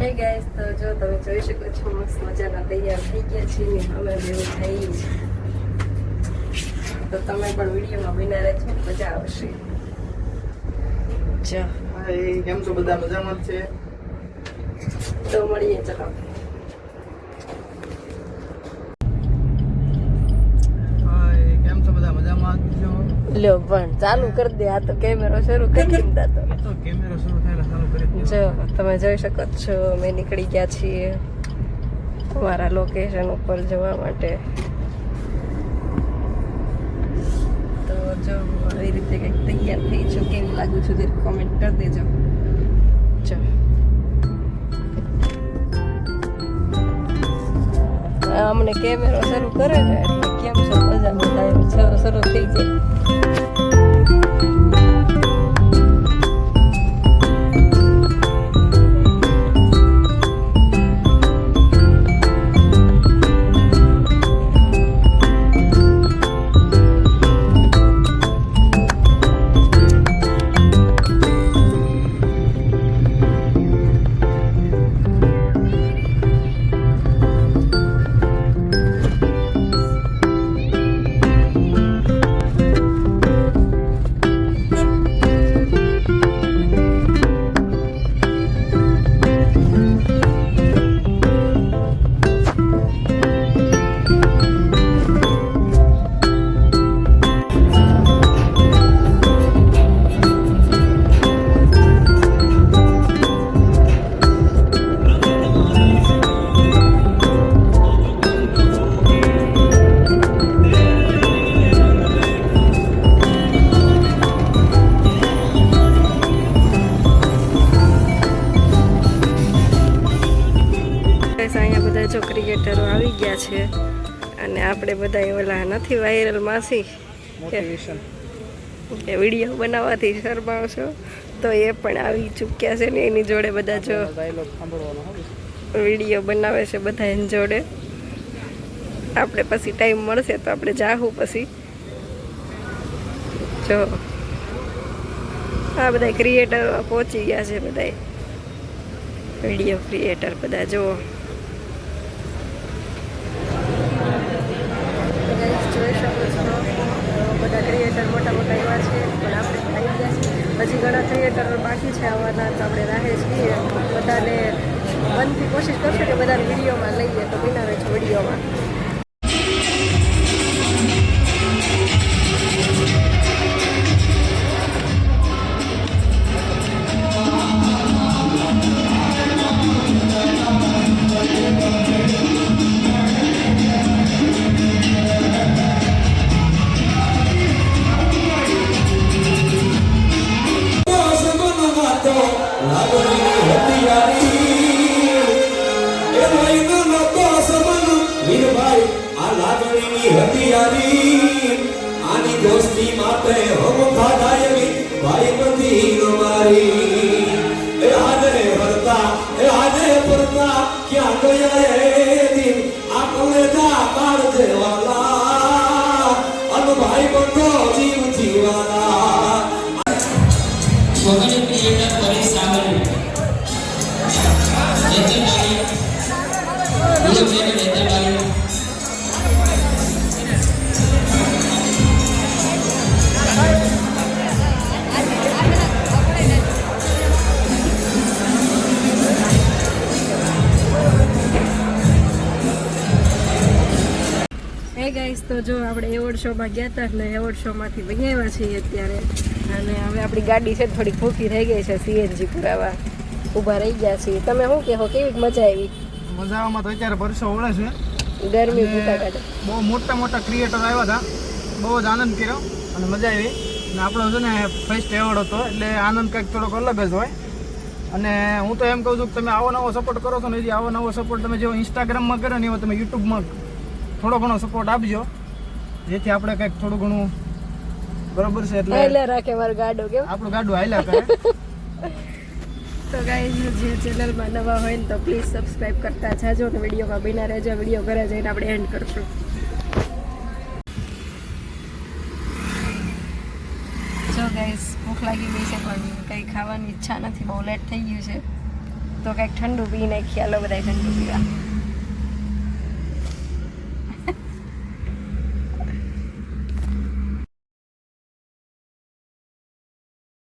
હે ગાઈસ, તો જો તમે જોઈ શકો છો મસ્ત મજાના તૈયાર થઈ ગયા છીએ. અમે બેવું થઈ છે તો તમે પણ વિડીયોમાં બન્યા રહેજો, મજા આવશે. જો હાય, કેમ છો બધા? મજામાં જ છે? તો મળીએ, ચલો. હાય, કેમ છો બધા? મજામાં જ છો? લ્યો પણ ચાલુ કરી દે. આ તો કેમેરો શરૂ કરી દીધા તો કેમેરો શરૂ થાય ચાલુ કરી દે. જો તમે જોઈ શકો છો અમે નીકળી ગયા છીએ અમારા લોકેશન ઉપર જવા માટે. તો જો આવી રીતે કંઈક તૈયાર થઈ છું, કેવી લાગુ છું તે કોમેન્ટ કરી દેજો. જો અમને કેમેરો શરૂ કરે ને એટલે કેમ છો મજામાં થાય શરૂ થઈ જાય. અહીંયા બધા જો ક્રિકેટરો આવી ગયા છે અને આપણે બધા ઓલા નથી વાયરલ માસી કે વિડીયો બનાવવાથી શરમાવશો, તો એ પણ આવી ચૂક્યા છે ને એની જોડે બધા જો વિડીયો બનાવે છે બધા એની જોડે. આપણે પછી ટાઈમ મળશે તો આપણે જાહું પછી. જો આ બધા ક્રિએટર પહોંચી ગયા છે, બધા વિડીયો ક્રિએટર બધા જો. બધા ક્રિએટર મોટા મોટા એવા છે પણ આપણે આવી ગયા છીએ. હજી ઘણા ક્રિએટર બાકી છે આવવાના, તો આપણે રાહે છીએ. બધાને મનથી કોશિશ કરશું કે બધાને વિડીયોમાં લઈએ, તો બિના રહે છે વિડીયોમાં. આની દોસ્તી માટે હમ ખાધાય ભાઈ બધી મારી. એ આને ભરતા એ આને ભરતા ક્યાં ગયા એ દિન આ કલેજા કાળ દેવાલા અન ભાઈ બંધો જીવ જીવાલા. વગર ક્રિએટર કરી સાગર નેતરબારી નેતરબારી હે ગાઈસ, તો જો આપણે એવોર્ડ શોમાં ગયા હતા ને એવોર્ડ શોમાંથી બની આવ્યા છીએ અત્યારે. અને હવે આપણી ગાડી છે થોડીક ભૂખી થઈ ગઈ છે, સીએનજી પુરાવા ઊભા રહી ગયા છીએ. તમે શું કહો, કેવી મજા આવી? મજામાં તો અત્યારે પરસો ઓળે છે, ગરમી ભૂકા કાઢે. બહુ મોટા મોટા ક્રિએટર આવ્યા હતા, બહુ જ આનંદ કર્યો અને મજા આવી. અને આપણો છે ને ફર્સ્ટ એવોર્ડ હતો એટલે આનંદ કંઈક થોડોક અલગ જ હોય. અને હું તો એમ કહું છું કે તમે આવો નવો સપોર્ટ કરો છો ને, હજી આવો નવો સપોર્ટ તમે જેવો ઇન્સ્ટાગ્રામમાં કરો ને એવો તમે યુટ્યુબમાં થોડો ઘણો સપોર્ટ આપજો, જેથી આપણે કંઈક થોડું ઘણું બરોબર છે. એટલે હાલ્યા રાખે મારું ગાડું, કેમ આપણું ગાડું હાલ્યા કરે. તો ગાઈઝ, જે ચેનલમાં નવા હોય ને તો પ્લીઝ સબસ્ક્રાઈબ કરતા જાજો ને વિડીયોમાં બિના રહેજો. વિડીયો ઘરે જઈને આપણે એન્ડ કરશું. જો ગાઈસ ભૂખ લાગી ગઈ છે પણ કંઈ ખાવાની ઈચ્છા નથી, બહુ લેટ થઈ ગયું છે તો કંઈક ઠંડુ પી નાખીએ. હાલો બધા ઠંડુ પીવા.